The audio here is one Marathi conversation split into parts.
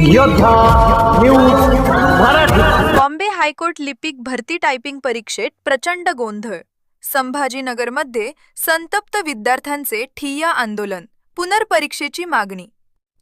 योद्धा न्यूज मराठी। बॉम्बे हायकोर्ट लिपिक भरती टायपिंग परीक्षेत प्रचंड गोंधळ। संभाजीनगरमध्ये संतप्त विद्यार्थ्यांचे ठिय्या आंदोलन, पुनर्परीक्षेची मागणी।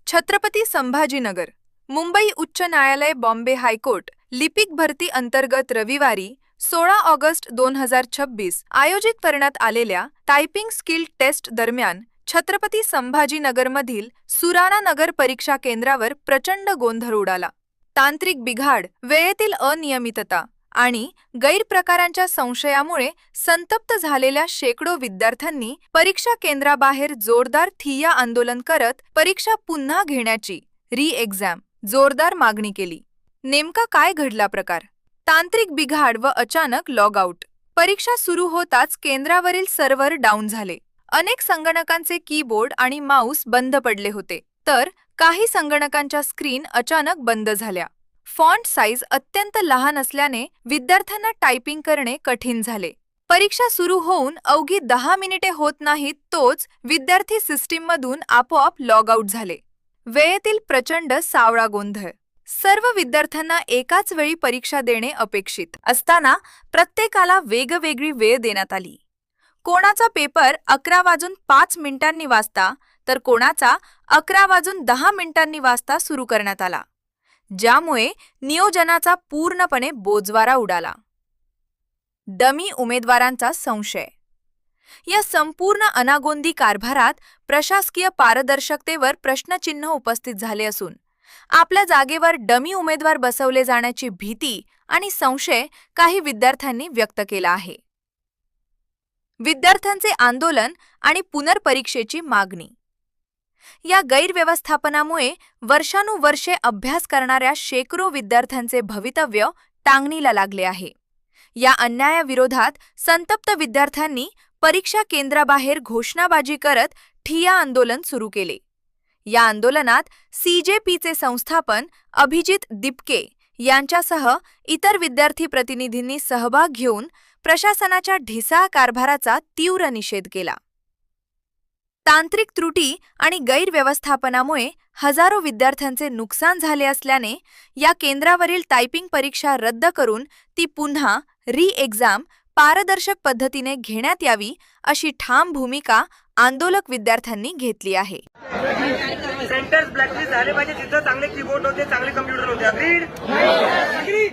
छत्रपती संभाजीनगर, मुंबई उच्च न्यायालय बॉम्बे हायकोर्ट लिपिक भरती अंतर्गत रविवारी 16 ऑगस्ट 2026 आयोजित करण्यात आलेल्या टायपिंग स्किल टेस्ट दरम्यान छत्रपती संभाजीनगरमधील सुराणा नगर परीक्षा केंद्रावर प्रचंड गोंधळ उडाला। तांत्रिक बिघाड, वेळेतील अनियमितता आणि गैरप्रकारांच्या संशयामुळे संतप्त झालेल्या शेकडो विद्यार्थ्यांनी परीक्षा केंद्राबाहेर जोरदार ठिय्या आंदोलन करत परीक्षा पुन्हा घेण्याची री-एक्झाम जोरदार मागणी केली। नेमका काय घडला प्रकार? तांत्रिक बिघाड व अचानक लॉग आउट। परीक्षा सुरू होताच केंद्रावरील सर्व्हर डाऊन झाले। अनेक संगणकांचे कीबोर्ड आणि माऊस बंद पडले होते, तर काही संगणकांच्या स्क्रीन अचानक बंद झाल्या। फॉन्ट साईज अत्यंत लहान असल्याने विद्यार्थ्यांना टायपिंग करणे कठीण झाले। परीक्षा सुरू होऊन अवघी 10 मिनिटे होत नाहीत तोच विद्यार्थी सिस्टीममधून आपोआप लॉग आउट झाले। वेळेतील प्रचंड सावळा गोंधळ। सर्व विद्यार्थ्यांना एकाच वेळी परीक्षा देणे अपेक्षित असताना प्रत्येकाला वेगवेगळी वेळ देण्यात आली। कोणाचा पेपर 11:05 वाजता तर कोणाचा 11:10 वाजता सुरू करण्यात आला, ज्यामुळे नियोजनाचा पूर्णपणे बोजवारा उडाला। डमी उमेदवारांचा संशय। या संपूर्ण अनागोंदी कारभारात प्रशासकीय पारदर्शकतेवर प्रश्नचिन्ह उपस्थित झाले असून आपल्या जागेवर डमी उमेदवार बसवले जाण्याची भीती आणि संशय काही विद्यार्थ्यांनी व्यक्त केला आहे। विद्यार्थ्यांचे आंदोलन आणि पुनर्परीक्षेची मागणी। या गैरव्यवस्थापनामुळे वर्षानुवर्षे अभ्यास करणाऱ्या शेकडो विद्यार्थ्यांचे भवितव्य टांगणीला लागले आहे। या अन्यायाविरोधात संतप्त विद्यार्थ्यांनी परीक्षा केंद्राबाहेर घोषणाबाजी करत ठिय्या आंदोलन सुरू केले। या आंदोलनात CJPचे संस्थापन अभिजित दिपके यांच्यासह इतर विद्यार्थी प्रतिनिधींनी सहभाग घेऊन प्रशासनाच्या ढिसाळ कारभाराचा तीव्र निषेध केला। तांत्रिक त्रुटी आणि गैरव्यवस्थापनामुळे हजारो विद्यार्थ्यांचे नुकसान झाले असल्याने या केंद्रावरील टायपिंग परीक्षा रद्द करून ती पुन्हा री-एक्झाम पारदर्शक पद्धतीने घेण्यात यावी अशी ठाम भूमिका आंदोलक विद्यार्थ्यांनी घेतली आहे। सेंटर्स ब्लॅकलिस्ट झाले पाहिजे, जिथं चांगले कीबोर्ड होते, चांगले कम्प्युटर होते। अग्रीड?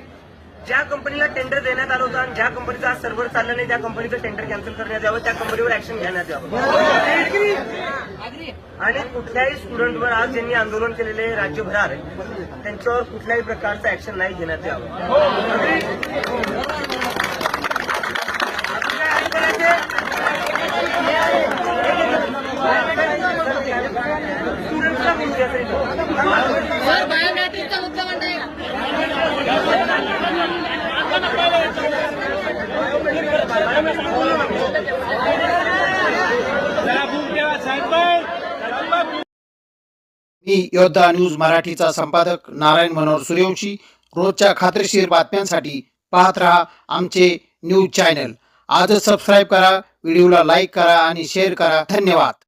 ज्या कंपनीला टेंडर देण्यात आलं होतं आणि ज्या कंपनीचा आज सर्व्हर चाललं नाही त्या कंपनीचं टेंडर कॅन्सल करण्यात यावं, त्या कंपनीवर ऍक्शन घेण्यात यावं। आणि कुठल्याही स्टुडंटवर आज ज्यांनी आंदोलन केलेले राज्यभरात त्यांच्यावर कुठल्याही प्रकारचं ऍक्शन नाही घेण्यात यावं। स्टुडंट्सला कोणत्या मी योद्धा न्यूज मराठीचा संपादक नारायण मनोहर सूर्यवंशी। रोजच्या खात्रीशीर बातम्यांसाठी पाहत रहा आमचे न्यूज चॅनल। आजच सबस्क्राईब करा, व्हिडिओला लाईक करा आणि शेअर करा। धन्यवाद।